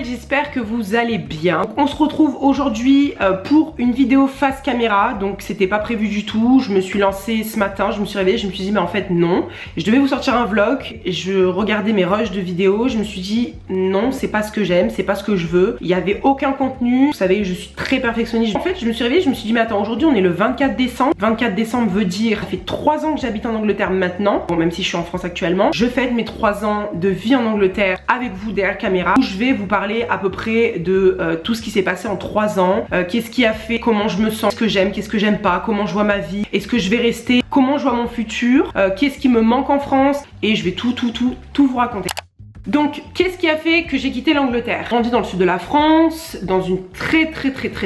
J'espère que vous allez bien. On se retrouve aujourd'hui pour une vidéo face caméra. Donc c'était pas prévu du tout. Je me suis lancée ce matin, je me suis réveillée, je me suis dit mais en fait non. Je devais vous sortir un vlog. Je regardais mes rushs de vidéos. Je me suis dit non, c'est pas ce que j'aime, c'est pas ce que je veux. Il y avait aucun contenu. Vous savez, je suis très perfectionniste. En fait, je me suis réveillée, je me suis dit mais attends, aujourd'hui on est le 24 décembre. 24 décembre veut dire ça fait 3 ans que j'habite en Angleterre maintenant. Bon, même si je suis en France actuellement. Je fête mes 3 ans de vie en Angleterre avec vous derrière caméra. Où je vais vous parler à peu près de tout ce qui s'est passé en 3 ans, qu'est-ce qui a fait, comment je me sens, qu'est-ce que j'aime pas, comment je vois ma vie, est-ce que je vais rester, comment je vois mon futur, qu'est-ce qui me manque en France, et je vais tout vous raconter. Donc, qu'est-ce qui a fait que j'ai quitté l'Angleterre? J'ai grandi dans le sud de la France, dans une très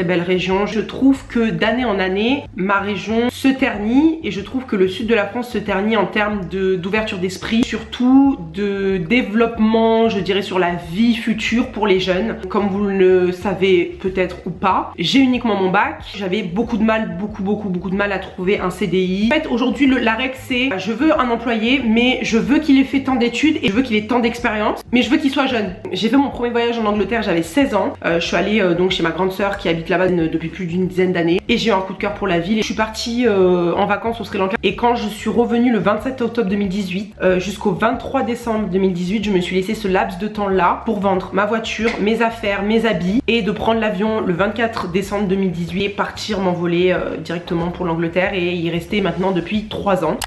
belle région. Je trouve que d'année en année, ma région se ternit et je trouve que le sud de la France se ternit en termes d'ouverture d'esprit, surtout de développement, je dirais, sur la vie future pour les jeunes. Comme vous le savez peut-être ou pas, j'ai uniquement mon bac. J'avais beaucoup de mal, beaucoup de mal à trouver un CDI. En fait, aujourd'hui, la règle c'est, je veux un employé, mais je veux qu'il ait fait tant d'études et je veux qu'il ait tant d'expérience. Mais je veux qu'il soit jeune. J'ai fait mon premier voyage en Angleterre, j'avais 16 ans. Je suis allée donc chez ma grande sœur qui habite là-bas depuis plus d'une dizaine d'années. Et j'ai eu un coup de cœur pour la ville. Je suis partie en vacances au Sri Lanka. Et quand je suis revenue le 27 octobre 2018 jusqu'au 23 décembre 2018, je me suis laissé ce laps de temps là pour vendre ma voiture, mes affaires, mes habits et de prendre l'avion le 24 décembre 2018 et partir m'envoler directement pour l'Angleterre et y rester maintenant depuis 3 ans.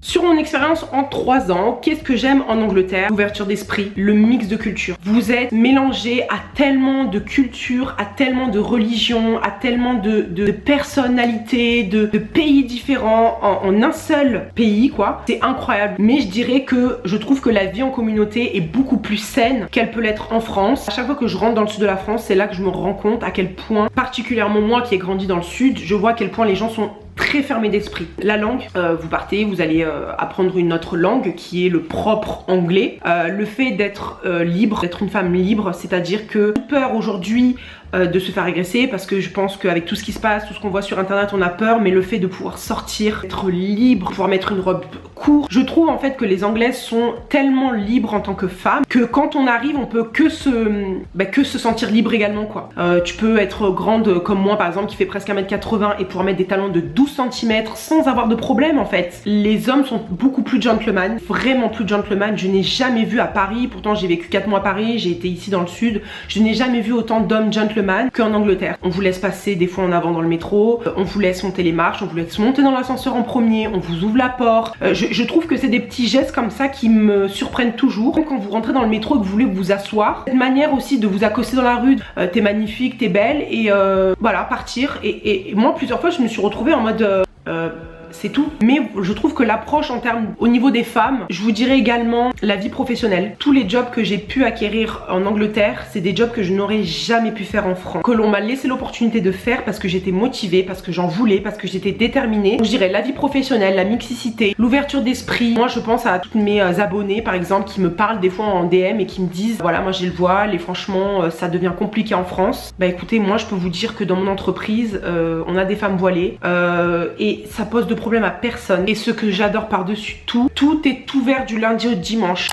Sur mon expérience en 3 ans, qu'est-ce que j'aime en Angleterre? L'ouverture d'esprit, le mix de culture. Vous êtes mélangé à tellement de cultures, à tellement de religions, à tellement de personnalités, de pays différents en un seul pays quoi. C'est incroyable. Mais je dirais que je trouve que la vie en communauté est beaucoup plus saine qu'elle peut l'être en France. À chaque fois que je rentre dans le sud de la France, c'est là que je me rends compte à quel point, particulièrement moi qui ai grandi dans le sud, je vois à quel point les gens sont très fermé d'esprit. La langue, vous partez, vous allez apprendre une autre langue qui est le propre anglais. Le fait d'être libre, d'être une femme libre, c'est-à-dire que j'ai peur aujourd'hui de se faire agresser parce que je pense qu'avec tout ce qui se passe, tout ce qu'on voit sur internet, on a peur, mais le fait de pouvoir sortir, être libre, pouvoir mettre une robe courte, je trouve en fait que les Anglaises sont tellement libres en tant que femmes que quand on arrive, on peut que se sentir libre également quoi. Tu peux être grande comme moi par exemple qui fait presque 1m80 et pouvoir mettre des talons de 12 cm sans avoir de problème en fait. Les hommes sont beaucoup plus gentlemen, vraiment plus gentlemen. Je n'ai jamais vu à Paris, pourtant j'ai vécu 4 mois à Paris, j'ai été ici dans le sud, je n'ai jamais vu autant d'hommes gentlemen qu'en Angleterre. On vous laisse passer des fois en avant dans le métro, on vous laisse monter les marches, on vous laisse monter dans l'ascenseur en premier, on vous ouvre la porte. Je trouve que c'est des petits gestes comme ça qui me surprennent toujours. Quand vous rentrez dans le métro et que vous voulez vous asseoir, cette manière aussi de vous accoster dans la rue, t'es magnifique, t'es belle et voilà, partir. Et moi plusieurs fois je me suis retrouvée en mode c'est tout. Mais je trouve que l'approche en termes au niveau des femmes, je vous dirais également la vie professionnelle. Tous les jobs que j'ai pu acquérir en Angleterre, c'est des jobs que je n'aurais jamais pu faire en France. Que l'on m'a laissé l'opportunité de faire parce que j'étais motivée, parce que j'en voulais, parce que j'étais déterminée. Donc, je dirais la vie professionnelle, la mixicité, l'ouverture d'esprit. Moi je pense à toutes mes abonnés par exemple qui me parlent des fois en DM et qui me disent voilà moi j'ai le voile et franchement ça devient compliqué en France. Bah écoutez, moi je peux vous dire que dans mon entreprise on a des femmes voilées et ça pose de problème à personne. Et ce que j'adore par-dessus tout est ouvert du lundi au dimanche.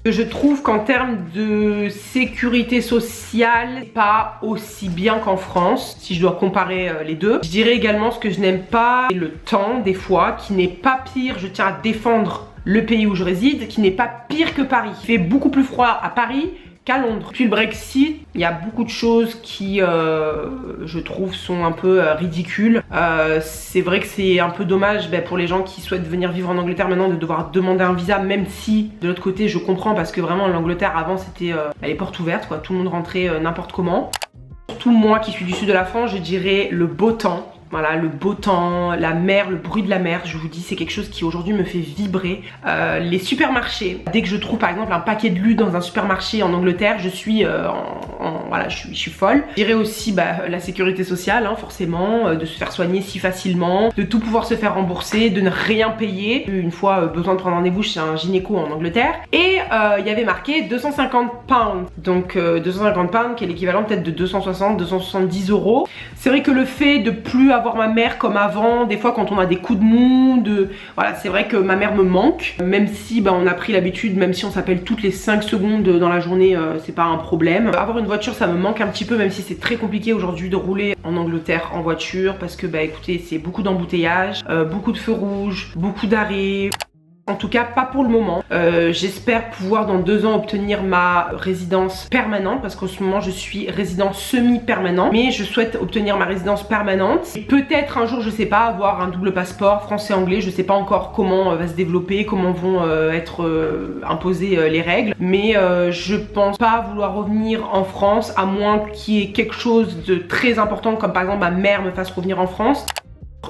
Je trouve qu'en termes de sécurité sociale, pas aussi bien qu'en France, si je dois comparer les deux. Je dirais également ce que je n'aime pas, c'est le temps des fois, qui n'est pas pire, je tiens à défendre le pays où je réside, qui n'est pas pire que Paris. Il fait beaucoup plus froid à Paris qu'à Londres. Depuis le Brexit, il y a beaucoup de choses qui, je trouve, sont un peu ridicules. C'est vrai que c'est un peu dommage pour les gens qui souhaitent venir vivre en Angleterre maintenant de devoir demander un visa, même si de l'autre côté je comprends parce que vraiment l'Angleterre avant c'était les portes ouvertes quoi, tout le monde rentrait n'importe comment. Surtout moi qui suis du sud de la France, je dirais le beau temps. Voilà, le beau temps, la mer, le bruit de la mer, je vous dis, c'est quelque chose qui aujourd'hui me fait vibrer. Les supermarchés, dès que je trouve par exemple un paquet de lus dans un supermarché en Angleterre, je suis voilà, je suis folle. Je dirais aussi la sécurité sociale, hein, forcément, de se faire soigner si facilement, de tout pouvoir se faire rembourser, de ne rien payer. Une fois besoin de prendre rendez-vous chez un gynéco en Angleterre, et il y avait marqué 250 pounds, donc 250 pounds qui est l'équivalent peut-être de 260-270 euros. C'est vrai que le fait de plus avoir ma mère comme avant, des fois quand on a des coups de mou, voilà, c'est vrai que ma mère me manque, même si on a pris l'habitude, même si on s'appelle toutes les 5 secondes dans la journée, c'est pas un problème. Avoir une voiture, ça me manque un petit peu, même si c'est très compliqué aujourd'hui de rouler en Angleterre en voiture, parce que écoutez, c'est beaucoup d'embouteillages, beaucoup de feux rouges, beaucoup d'arrêts. En tout cas pas pour le moment. J'espère pouvoir dans 2 ans obtenir ma résidence permanente, parce qu'en ce moment je suis résident semi-permanent, mais je souhaite obtenir ma résidence permanente et peut-être un jour, je sais pas, avoir un double passeport français-anglais. Je sais pas encore comment va se développer, comment vont être imposées les règles, mais je pense pas vouloir revenir en France à moins qu'il y ait quelque chose de très important, comme par exemple ma mère me fasse revenir en France.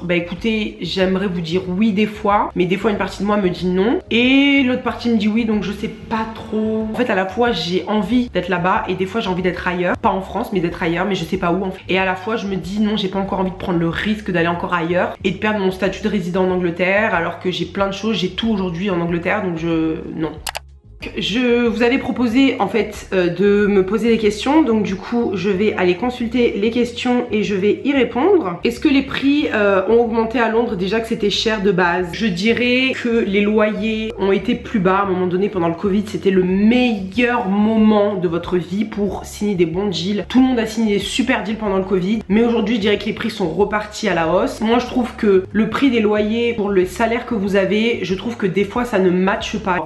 Écoutez, j'aimerais vous dire oui des fois, mais des fois une partie de moi me dit non et l'autre partie me dit oui, donc je sais pas trop. En fait, à la fois j'ai envie d'être là-bas et des fois j'ai envie d'être ailleurs, pas en France mais d'être ailleurs, mais je sais pas où en fait. Et à la fois je me dis non, j'ai pas encore envie de prendre le risque d'aller encore ailleurs et de perdre mon statut de résident en Angleterre, alors que j'ai plein de choses, j'ai tout aujourd'hui en Angleterre, donc non. Je vous avais proposé en fait de me poser des questions, donc du coup je vais aller consulter les questions et je vais y répondre. Est-ce que les prix ont augmenté à Londres? Déjà que c'était cher de base. Je dirais que les loyers ont été plus bas à un moment donné pendant le Covid. C'était le meilleur moment de votre vie pour signer des bons deals. Tout le monde a signé des super deals pendant le Covid, mais aujourd'hui je dirais que les prix sont repartis à la hausse. Moi je trouve que le prix des loyers pour le salaire que vous avez, je trouve que des fois ça ne matche pas,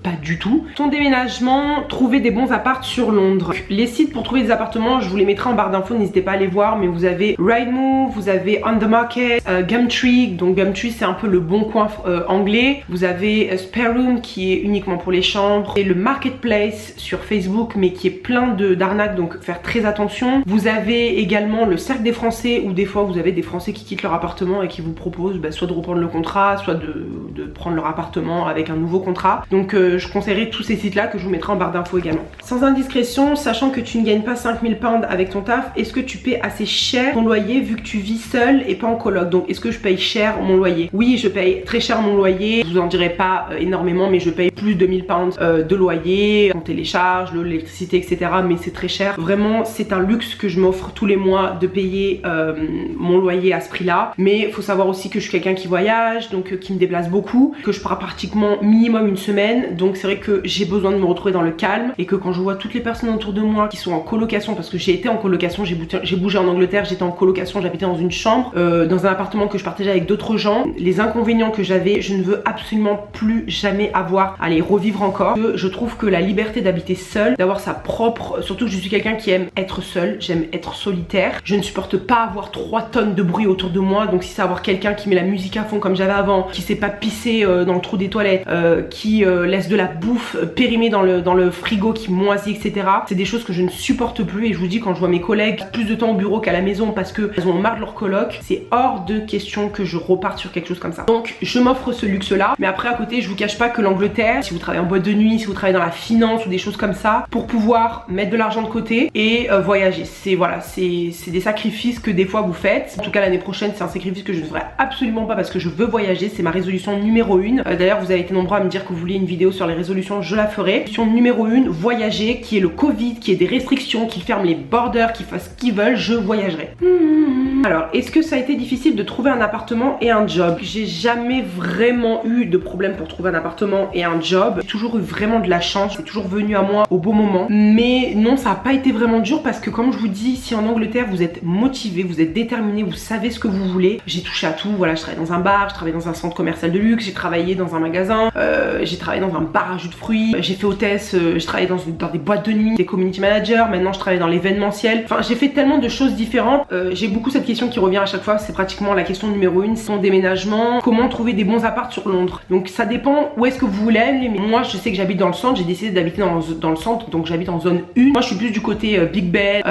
pas du tout. Ton déménagement, trouver des bons apparts sur Londres. Les sites pour trouver des appartements, je vous les mettrai en barre d'infos, n'hésitez pas à les voir, mais vous avez Rightmove, vous avez On The Market, Gumtree, donc Gumtree c'est un peu le bon coin anglais. Vous avez Spare Room qui est uniquement pour les chambres, et le Marketplace sur Facebook mais qui est plein d'arnaques, donc faire très attention. Vous avez également le Cercle des Français, où des fois vous avez des Français qui quittent leur appartement et qui vous proposent soit de reprendre le contrat, soit de prendre leur appartement avec un nouveau contrat. Donc je conseillerais tous ces sites là que je vous mettrai en barre d'infos également. Sans indiscrétion, sachant que tu ne gagnes pas 5000 pounds avec ton taf, est-ce que tu paies assez cher ton loyer vu que tu vis seule et pas en coloc? Donc est-ce que je paye cher mon loyer? Oui, je paye très cher mon loyer, je vous en dirai pas énormément, mais je paye plus de 1000 pounds de loyer, compter les charges, l'électricité, etc. Mais c'est très cher. Vraiment, c'est un luxe que je m'offre tous les mois de payer mon loyer à ce prix là. Mais il faut savoir aussi que je suis quelqu'un qui voyage, donc qui me déplace beaucoup, que je pars pratiquement minimum une semaine, donc c'est vrai que j'ai besoin de me retrouver dans le calme, et que quand je vois toutes les personnes autour de moi qui sont en colocation, parce que j'ai été en colocation, j'ai bougé en Angleterre, j'étais en colocation, j'habitais dans une chambre, dans un appartement que je partageais avec d'autres gens. Les inconvénients que j'avais, je ne veux absolument plus jamais avoir à les revivre encore. Je trouve que la liberté d'habiter seule, d'avoir sa propre, surtout que je suis quelqu'un qui aime être seul, j'aime être solitaire, je ne supporte pas avoir 3 tonnes de bruit autour de moi. Donc si c'est avoir quelqu'un qui met la musique à fond comme j'avais avant, qui sait pas pisser dans le trou des toilettes, qui laisse de la bouffe périmée dans le frigo qui moisit, etc. C'est des choses que je ne supporte plus, et je vous dis, quand je vois mes collègues plus de temps au bureau qu'à la maison parce qu'elles ont marre de leur coloc, c'est hors de question que je reparte sur quelque chose comme ça. Donc je m'offre ce luxe là, mais après à côté je vous cache pas que l'Angleterre, si vous travaillez en boîte de nuit, si vous travaillez dans la finance ou des choses comme ça, pour pouvoir mettre de l'argent de côté et voyager, c'est voilà, c'est des sacrifices que des fois vous faites. En tout cas l'année prochaine c'est un sacrifice que je ne ferai absolument pas, parce que je veux voyager, c'est ma résolution numéro 1. D'ailleurs vous avez été nombreux à me dire que vous vouliez une vidéo sur les résolutions, je la ferai. Résolution numéro 1, voyager, qui est le Covid, qui est des restrictions, qui ferment les borders, qui fassent ce qu'ils veulent, je voyagerai. Alors, est-ce que ça a été difficile de trouver un appartement et un job? J'ai jamais vraiment eu de problème pour trouver un appartement et un job. J'ai toujours eu vraiment de la chance, c'est toujours venu à moi au bon moment. Mais non, ça n'a pas été vraiment dur, parce que comme je vous dis, si en Angleterre vous êtes motivé, vous êtes déterminé, vous savez ce que vous voulez. J'ai touché à tout, voilà, je travaillais dans un bar, je travaillais dans un centre commercial de luxe, j'ai travaillé dans un magasin, j'ai travaillé dans un bar à jus de fruits, j'ai fait hôtesse, je travaillais dans des boîtes de nuit, des community managers, maintenant je travaille dans l'événementiel. Enfin, j'ai fait tellement de choses différentes. J'ai beaucoup cette question qui revient à chaque fois, c'est pratiquement la question numéro 1, son déménagement, comment trouver des bons apparts sur Londres. Donc ça dépend où est-ce que vous voulez aller, mais moi je sais que j'habite dans le centre, j'ai décidé d'habiter dans le centre, donc j'habite en zone 1. Moi je suis plus du côté Big Ben,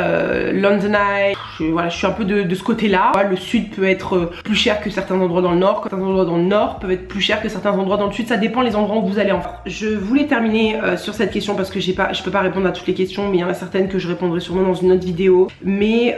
London Eye, voilà, je suis un peu de ce côté-là. Le sud peut être plus cher que certains endroits dans le nord, certains endroits dans le nord peuvent être plus chers que certains endroits dans le sud, ça dépend les endroits où vous allez en fait. Je voulais terminer sur cette question parce que je peux pas répondre à toutes les questions, mais il y en a certaines que je répondrai sûrement dans une autre vidéo. Mais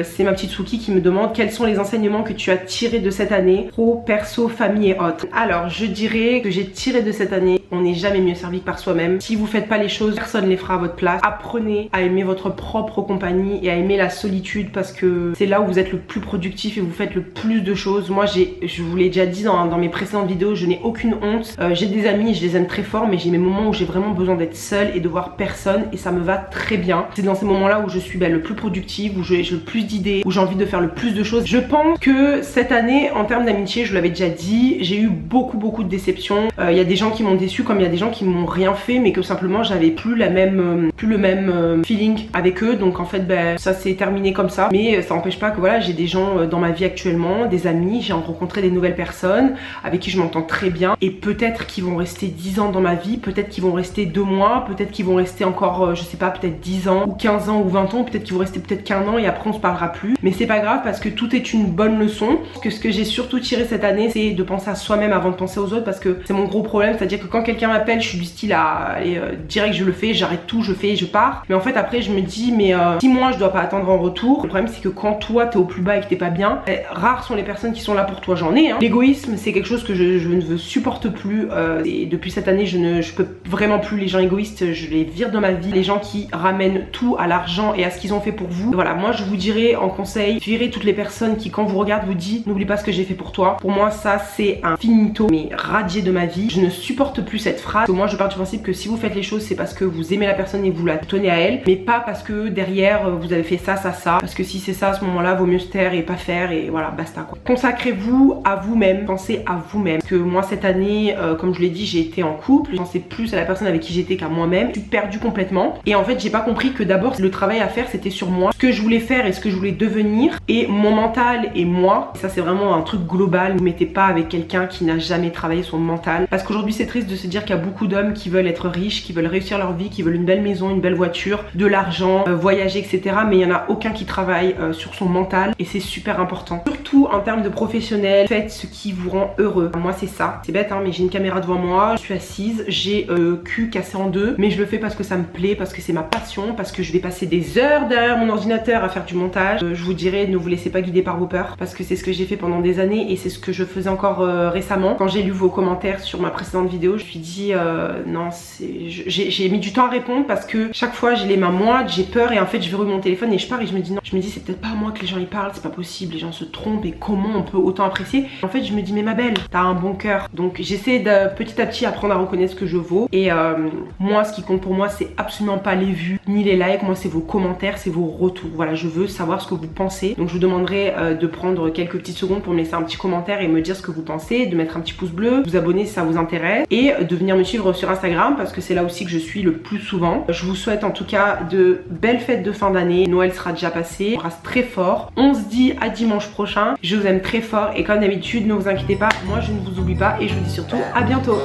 c'est ma petite Souki qui me demande quels sont les enseignements que tu as tirés de cette année, pro, perso, famille et autres. Alors je dirais que j'ai tiré de cette année, on n'est jamais mieux servi que par soi-même. Si vous faites pas les choses, personne les fera à votre place. Apprenez à aimer votre propre compagnie et à aimer la solitude parce que c'est là où vous êtes le plus productif et vous faites le plus de choses. Moi je vous l'ai déjà dit dans mes précédentes vidéos, je n'ai aucune honte. J'ai des amis, je les aime très fort, mais j'ai mes moments où j'ai vraiment besoin d'être seule et de voir personne et ça me va très bien. C'est dans ces moments-là où je suis le plus productive, où j'ai le plus d'idées, où j'ai envie de faire le plus de choses. Je pense que cette année, en termes d'amitié, je vous l'avais déjà dit, j'ai eu beaucoup de déceptions. Il y a des gens qui m'ont déçu comme il y a des gens qui m'ont rien fait, mais que simplement j'avais plus le même feeling avec eux. Donc en fait, ça s'est terminé comme ça. Mais ça n'empêche pas que voilà, j'ai des gens dans ma vie actuellement, des amis, j'ai rencontré des nouvelles personnes avec qui je m'entends très bien et peut-être qu'ils vont rester 10 ans dans ma vie, peut-être qu'ils vont rester 2 mois, peut-être qu'ils vont rester encore, je sais pas, peut-être 10 ans ou 15 ans ou 20 ans, peut-être qu'ils vont rester peut-être qu'un an et après on se parlera plus. Mais c'est pas grave parce que tout est une bonne leçon. Que ce que j'ai surtout tiré cette année, c'est de penser à soi-même avant de penser aux autres parce que c'est mon gros problème, c'est-à-dire que quand quelqu'un m'appelle, je suis du style à aller direct, je le fais, j'arrête tout, je fais, je pars. Mais en fait après je me dis mais si moi je dois pas attendre en retour, le problème c'est que quand toi t'es au plus bas et que t'es pas bien, rares sont les personnes qui sont là pour toi, j'en ai. L'égoïsme c'est quelque chose que je ne supporte plus et depuis cette année je peux vraiment plus les gens égoïstes, je les vire de ma vie. Les gens qui ramènent tout à l'argent et à ce qu'ils ont fait pour vous. Voilà, moi je vous dirais en conseil, virez toutes les personnes qui quand vous regardent vous disent n'oublie pas ce que j'ai fait pour toi. Pour moi ça c'est un finito mais radié de ma vie. Je ne supporte plus cette phrase. Parce que moi je pars du principe que si vous faites les choses c'est parce que vous aimez la personne et vous la tenez à elle, mais pas parce que derrière vous avez fait ça. Parce que si c'est ça à ce moment là vaut mieux se taire et pas faire et voilà basta quoi. Consacrez-vous à vous-même, pensez à vous-même. Parce que moi cette année comme je l'ai dit j'ai été en couple, je pensais plus à la personne avec qui j'étais qu'à moi-même. Je suis perdue complètement et en fait j'ai pas compris que d'abord le travail à faire c'était sur moi, ce que je voulais faire et ce que je voulais devenir et mon mental et moi. Et ça c'est vraiment un truc global, ne mettez pas avec quelqu'un qui n'a jamais travaillé son mental parce qu'aujourd'hui c'est triste de se dire qu'il y a beaucoup d'hommes qui veulent être riches, qui veulent réussir leur vie, qui veulent une belle maison, une belle voiture, de l'argent, voyager etc, mais il y en a aucun qui travaille sur son mental et c'est super important. Surtout en termes de professionnel, faites ce qui vous rend heureux. Moi c'est ça, c'est bête mais j'ai une caméra devant moi, je suis assise, j'ai le cul cassé en deux, mais je le fais parce que ça me plaît, parce que c'est ma passion, parce que je vais passer des heures derrière mon ordinateur à faire du montage. Je vous dirais ne vous laissez pas guider par vos peurs parce que c'est ce que j'ai fait pendant des années et c'est ce que je faisais encore récemment. Quand j'ai lu vos commentaires sur ma précédente vidéo, je me suis dit non, j'ai mis du temps à répondre parce que chaque fois j'ai les mains moites, j'ai peur et en fait je verrouille mon téléphone et je pars et je me dis non, je me dis c'est peut-être pas à moi que les gens y parlent, c'est pas possible, les gens se trompent et comment on peut autant apprécier. En fait je me dis mais ma belle, t'as un bon cœur. Donc j'essaie de petit à petit apprendre à reconnaître ce que je vaux et moi ce qui compte pour moi c'est absolument pas les vues ni les likes, moi c'est vos commentaires, c'est vos retours. Voilà, je veux savoir ce que vous pensez. Donc je vous demanderai de prendre quelques petites secondes pour me laisser un petit commentaire et me dire ce que vous pensez, de mettre un petit pouce bleu, vous abonner si ça vous intéresse et de venir me suivre sur Instagram parce que c'est là aussi que je suis le plus souvent. Je vous souhaite en tout cas de belles fêtes de fin d'année. Noël sera déjà passé, on embrasse très fort. On se dit à dimanche prochain. Je vous aime très fort et comme d'habitude ne vous inquiétez pas, moi je ne vous oublie pas et je vous dis surtout à bientôt.